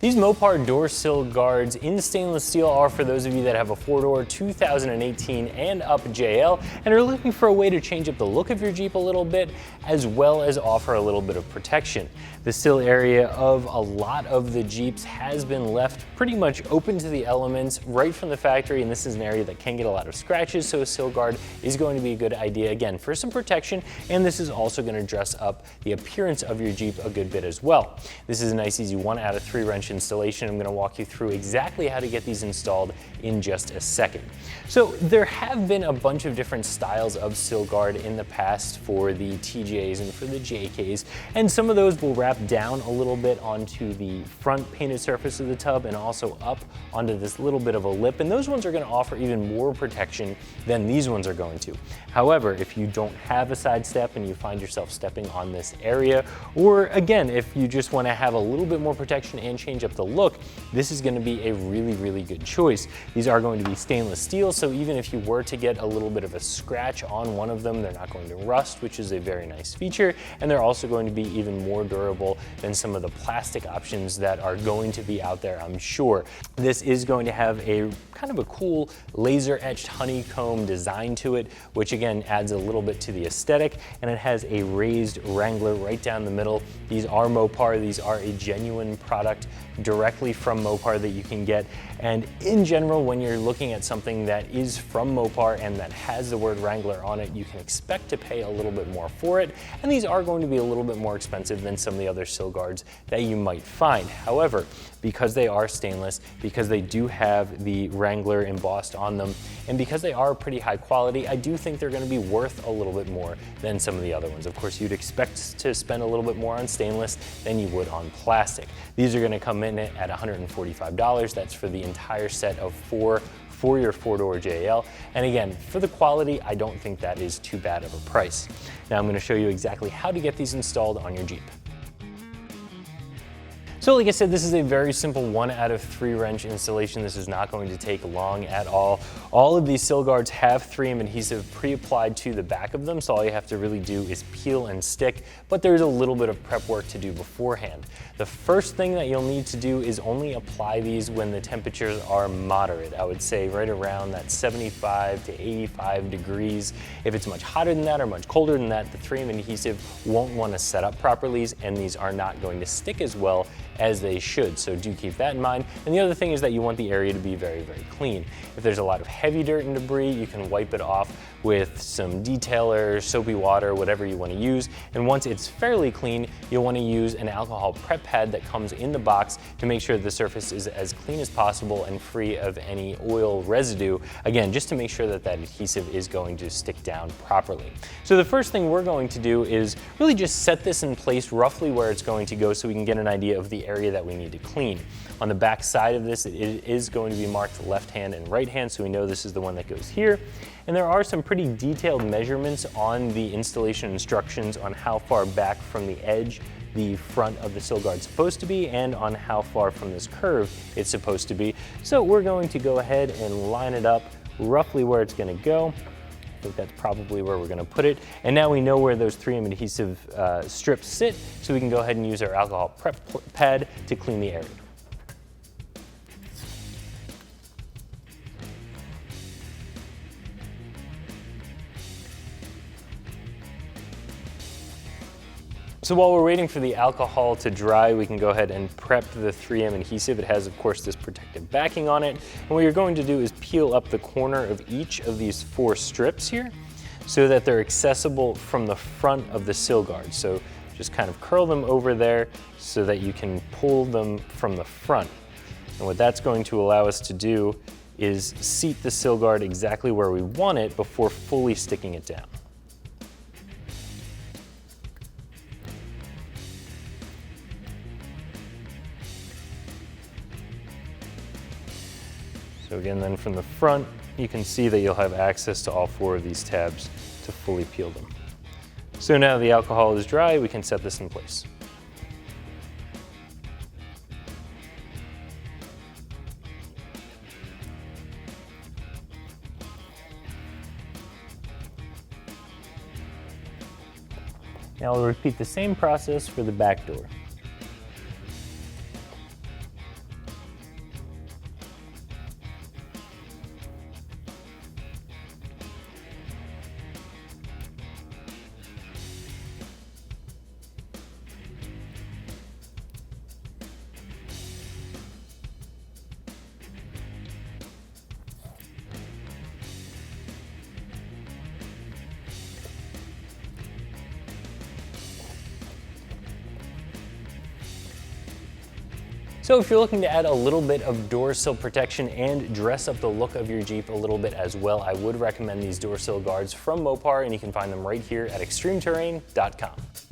These Mopar door sill guards in stainless steel are for those of you that have a four-door 2018 and up JL and are looking for a way to change up the look of your Jeep a little bit, as well as offer a little bit of protection. The sill area of a lot of the Jeeps has been left pretty much open to the elements right from the factory, and this is an area that can get a lot of scratches, so a sill guard is going to be a good idea, again, for some protection, and this is also going to dress up the appearance of your Jeep a good bit as well. This is a nice easy 1 out of 3 wrench installation. I'm going to walk you through exactly how to get these installed in just a second. So there have been a bunch of different styles of sill guard in the past for the TJs and for the JKs, and some of those will wrap down a little bit onto the front painted surface of the tub and also up onto this little bit of a lip, and those ones are going to offer even more protection than these ones are going to. However, if you don't have a side step and you find yourself stepping on this area, or again, if you just want to have a little bit more protection and change up the look, this is going to be a really good choice. These are going to be stainless steel, so even if you were to get a little bit of a scratch on one of them, they're not going to rust, which is a very nice feature, and they're also going to be even more durable than some of the plastic options that are going to be out there, I'm sure. This is going to have a kind of a cool laser etched honeycomb design to it, which again adds a little bit to the aesthetic, and it has a raised Wrangler right down the middle. These are Mopar, these are a genuine product directly from Mopar that you can get, and in general, when you're looking at something that is from Mopar and that has the word Wrangler on it, you can expect to pay a little bit more for it, and these are going to be a little bit more expensive than some of the other sill guards that you might find. However, because they are stainless, because they do have the Wrangler embossed on them, and because they are pretty high quality, I do think they're going to be worth a little bit more than some of the other ones. Of course, you'd expect to spend a little bit more on stainless than you would on plastic. These are going to come in at $145. That's for the entire set of 4 for your four-door JL. And again, for the quality, I don't think that is too bad of a price. Now I'm going to show you exactly how to get these installed on your Jeep. So like I said, this is a very simple 1 out of 3 wrench installation. This is not going to take long at all. All of these sill guards have 3M adhesive pre-applied to the back of them, so all you have to really do is peel and stick, but there's a little bit of prep work to do beforehand. The first thing that you'll need to do is only apply these when the temperatures are moderate. I would say right around that 75 to 85 degrees. If it's much hotter than that or much colder than that, the 3M adhesive won't want to set up properly, and these are not going to stick as well as they should, so do keep that in mind. And the other thing is that you want the area to be very clean. If there's a lot of heavy dirt and debris, you can wipe it off with some detailer, soapy water, whatever you want to use. And once it's fairly clean, you'll want to use an alcohol prep pad that comes in the box to make sure the surface is as clean as possible and free of any oil residue. Again, just to make sure that that adhesive is going to stick down properly. So the first thing we're going to do is really just set this in place roughly where it's going to go so we can get an idea of the area that we need to clean. On the back side of this, it is going to be marked left hand and right hand, so we know this is the one that goes here. And there are some pretty detailed measurements on the installation instructions on how far back from the edge the front of the sill guard is supposed to be and on how far from this curve it's supposed to be. So we're going to go ahead and line it up roughly where it's going to go. I think that's probably where we're going to put it. And now we know where those 3M adhesive strips sit, so we can go ahead and use our alcohol prep pad to clean the area. So while we're waiting for the alcohol to dry, we can go ahead and prep the 3M adhesive. It has, of course, this protective backing on it. And what you're going to do is peel up the corner of each of these 4 strips here so that they're accessible from the front of the sill guard. So just kind of curl them over there so that you can pull them from the front. And what that's going to allow us to do is seat the sill guard exactly where we want it before fully sticking it down. So again, then from the front, you can see that you'll have access to all 4 of these tabs to fully peel them. So now the alcohol is dry, we can set this in place. Now we'll repeat the same process for the back door. So if you're looking to add a little bit of door sill protection and dress up the look of your Jeep a little bit as well, I would recommend these door sill guards from Mopar, and you can find them right here at ExtremeTerrain.com.